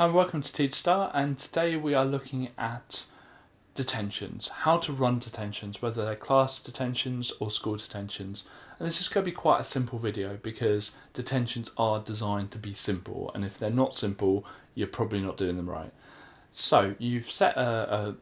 Hi, and welcome to Teach Star, and today we are looking at detentions, how to run detentions, whether they're class detentions or school detentions. And this is going to be quite a simple video because detentions are designed to be simple, and if they're not simple, you're probably not doing them right. So you've set a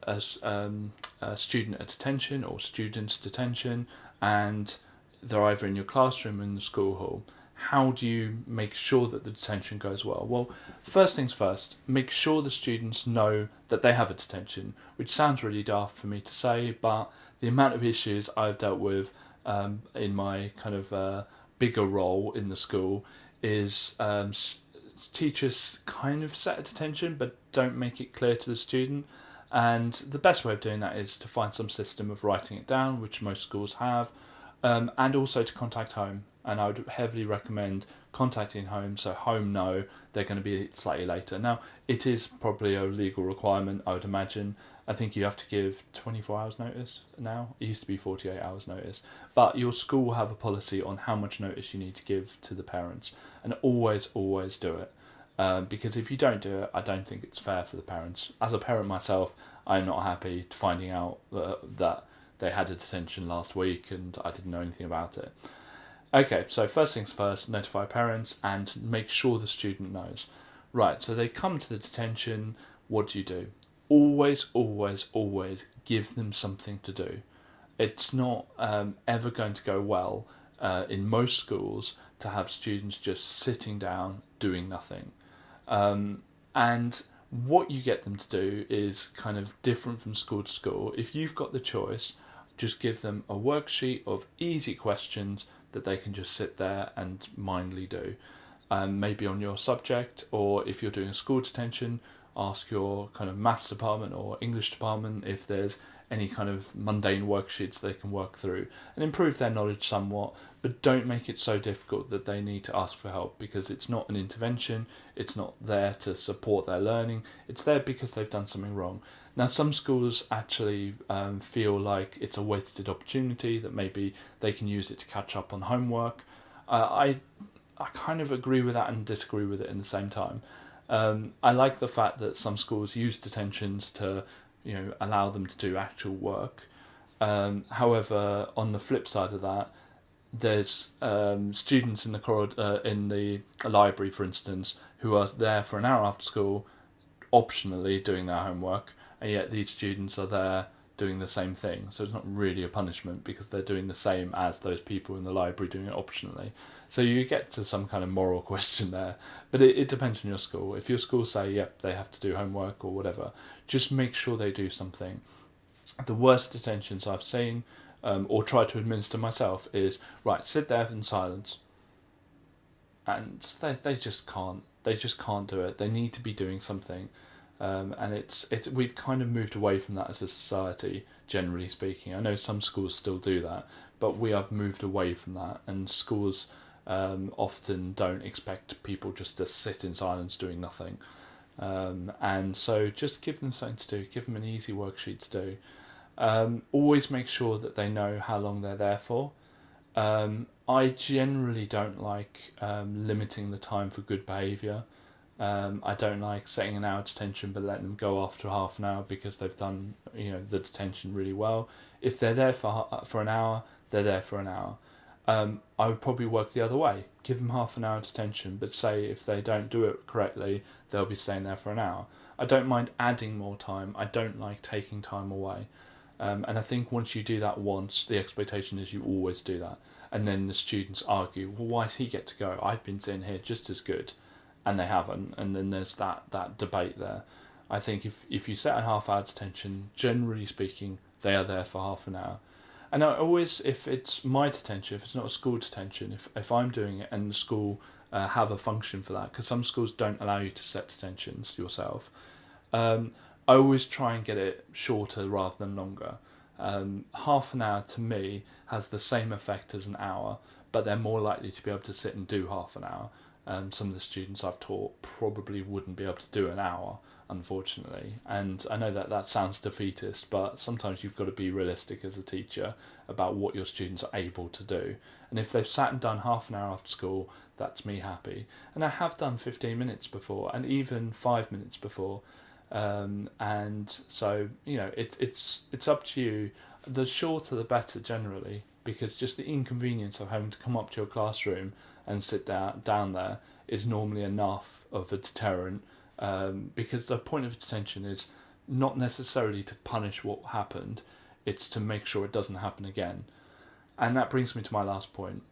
student at detention or students detention, and they're either in your classroom or in the school hall. How do you make sure that the detention goes well? Well, first things first, make sure the students know that they have a detention, which sounds really daft for me to say, but the amount of issues I've dealt with in my kind of bigger role in the school is teachers kind of set a detention but don't make it clear to the student. And the best way of doing that is to find some system of writing it down, which most schools have, and also to contact home. And I would heavily recommend contacting home so home know they're going to be slightly later. Now, it is probably a legal requirement, I would imagine. I think you have to give 24 hours notice now. It used to be 48 hours notice. But your school will have a policy on how much notice you need to give to the parents. And always do it. Because if you don't do it, I don't think it's fair for the parents. As a parent myself, I'm not happy finding out that they had a detention last week and I didn't know anything about it. Okay, so first things first, notify parents and make sure the student knows. Right, so they come to the detention, what do? Always give them something to do. It's not ever going to go well in most schools to have students just sitting down doing nothing. And what you get them to do is kind of different from school to school. If you've got the choice, just give them a worksheet of easy questions that they can just sit there and mindly do. Maybe on your subject, or if you're doing a school detention, ask your kind of maths department or English department if there's any kind of mundane worksheets they can work through and improve their knowledge somewhat, but don't make it so difficult that they need to ask for help, because it's not an intervention, it's not there to support their learning, it's there because they've done something wrong. Now, some schools actually feel like it's a wasted opportunity, that maybe they can use it to catch up on homework. I kind of agree with that and disagree with it in the same time. I like the fact that some schools use detentions to, allow them to do actual work. However, on the flip side of that, there's students in the library, for instance, who are there for an hour after school, optionally doing their homework, and yet these students are there doing the same thing. So it's not really a punishment because they're doing the same as those people in the library doing it optionally. So you get to some kind of moral question there. But it depends on your school. If your school say, yep, they have to do homework or whatever, just make sure they do something. The worst detentions I've seen, or tried to administer myself, is, right, sit there in silence. And they just can't. They just can't do it. They need to be doing something. And it's we've kind of moved away from that as a society, generally speaking. I know some schools still do that, but we have moved away from that, and schools often don't expect people just to sit in silence doing nothing. And so just give them something to do, give them an easy worksheet to do. Always make sure that they know how long they're there for. I generally don't like limiting the time for good behaviour. I don't like setting an hour detention but letting them go after half an hour because they've done the detention really well. If they're there for an hour, they're there for an hour. I would probably work the other way. Give them half an hour detention, but say if they don't do it correctly, they'll be staying there for an hour. I don't mind adding more time. I don't like taking time away. And I think once you do that once, the expectation is you always do that. And then the students argue, well, why does he get to go? I've been sitting here just as good. And they haven't, and then there's that debate there. I think if you set a half hour detention, generally speaking, they are there for half an hour. And I always, if it's my detention, if it's not a school detention, if I'm doing it and the school have a function for that, because some schools don't allow you to set detentions yourself, I always try and get it shorter rather than longer. Half an hour to me has the same effect as an hour, but they're more likely to be able to sit and do half an hour. Some of the students I've taught probably wouldn't be able to do an hour, unfortunately. And I know that sounds defeatist, but sometimes you've got to be realistic as a teacher about what your students are able to do. And if they've sat and done half an hour after school, that's me happy. And I have done 15 minutes before, and even 5 minutes before. And so, it's up to you. The shorter the better generally, because just the inconvenience of having to come up to your classroom and sit down there is normally enough of a deterrent, because the point of detention is not necessarily to punish what happened, it's to make sure it doesn't happen again. And that brings me to my last point.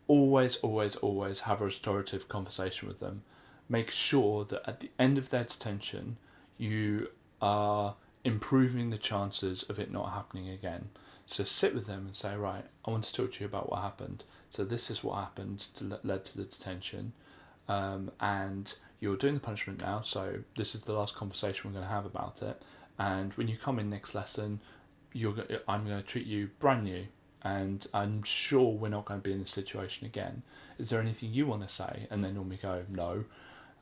Always, always, always have a restorative conversation with them. Make sure that at the end of their detention, you are improving the chances of it not happening again. So sit with them and say, right, I want to talk to you about what happened. So this is what happened led to the detention. And you're doing the punishment now, so this is the last conversation we're going to have about it. And when you come in next lesson, I'm going to treat you brand new. And I'm sure we're not going to be in this situation again. Is there anything you want to say? And they normally go, no.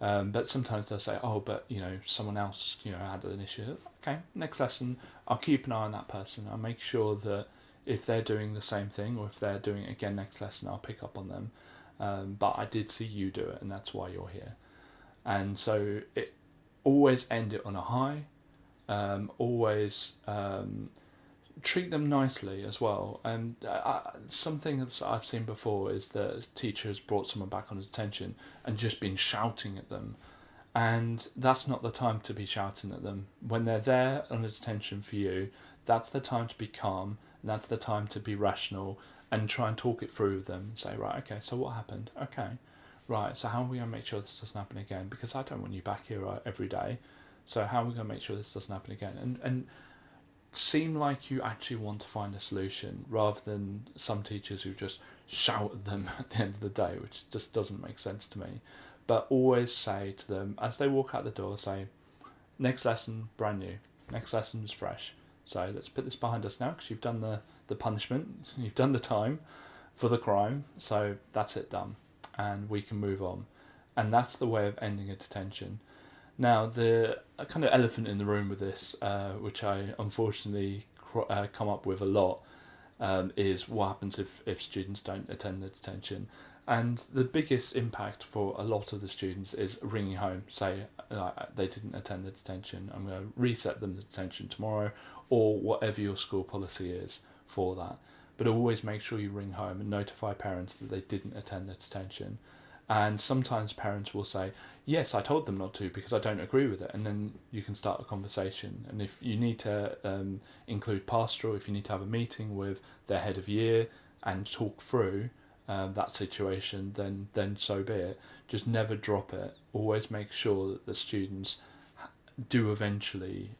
But sometimes they'll say, oh, but, someone else, had an issue. Okay, next lesson, I'll keep an eye on that person. I'll make sure that if they're doing the same thing, or if they're doing it again next lesson, I'll pick up on them. But I did see you do it, and that's why you're here. And so always end it on a high. Always treat them nicely as well. And something that I've seen before is that a teacher has brought someone back on detention and just been shouting at them. And that's not the time to be shouting at them. When they're there on detention for you, that's the time to be calm, and that's the time to be rational and try and talk it through with them and say, right, okay, so what happened? Okay, right, so how are we going to make sure this doesn't happen again? Because I don't want you back here every day. So how are we going to make sure this doesn't happen again? And seem like you actually want to find a solution, rather than some teachers who just shout at them at the end of the day, which just doesn't make sense to me. But always say to them, as they walk out the door, say, next lesson, brand new. Next lesson is fresh. So let's put this behind us now, because you've done the punishment, you've done the time for the crime, so that's it done. And we can move on. And that's the way of ending a detention. Now, the kind of elephant in the room with this, which I unfortunately come up with a lot, is what happens if students don't attend the detention. And the biggest impact for a lot of the students is ringing home, say they didn't attend the detention, I'm going to reset them the detention tomorrow, or whatever your school policy is for that. But always make sure you ring home and notify parents that they didn't attend the detention. And sometimes parents will say, yes, I told them not to because I don't agree with it. And then you can start a conversation. And if you need to include pastoral, if you need to have a meeting with their head of year and talk through that situation, then so be it. Just never drop it. Always make sure that the students do eventually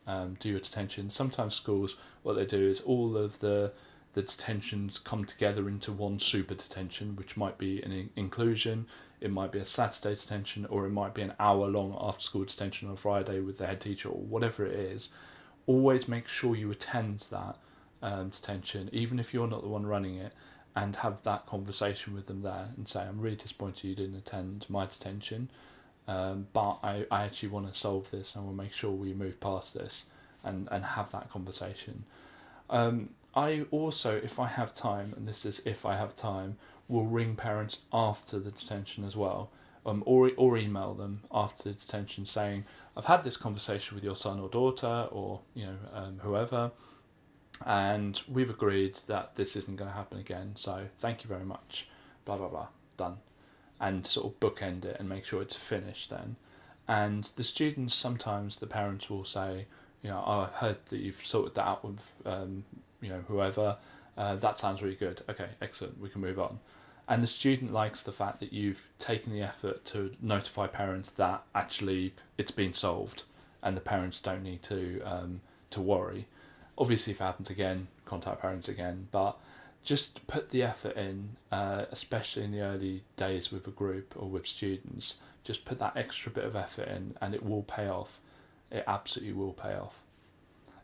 do a detention. Sometimes schools, what they do is all of the detentions come together into one super detention, which might be an inclusion, it might be a Saturday detention, or it might be an hour-long after-school detention on a Friday with the head teacher, or whatever it is. Always make sure you attend that detention, even if you're not the one running it, and have that conversation with them there and say, I'm really disappointed you didn't attend my detention, but I actually want to solve this and we'll make sure we move past this, and have that conversation. I also, if I have time, and this is if I have time, will ring parents after the detention as well, or email them after the detention saying, I've had this conversation with your son or daughter, or whoever, and we've agreed that this isn't going to happen again, so thank you very much, blah blah blah, done. And sort of bookend it and make sure it's finished then. And the students, sometimes the parents will say, oh, I've heard that you've sorted that out with whoever, that sounds really good, okay, excellent, we can move on. And the student likes the fact that you've taken the effort to notify parents that actually it's been solved, and the parents don't need to worry. Obviously, if it happens again, contact parents again, but just put the effort in, especially in the early days with a group or with students. Just put that extra bit of effort in, and it will pay off. It absolutely will pay off.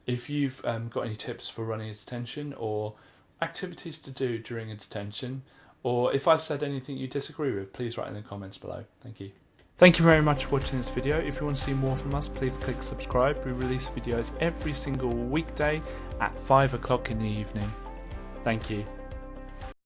If you've got any tips for running a detention, or activities to do during a detention, or if I've said anything you disagree with, please write in the comments below. Thank you. Thank you very much for watching this video. If you want to see more from us, please click subscribe. We release videos every single weekday at 5 o'clock in the evening. Thank you.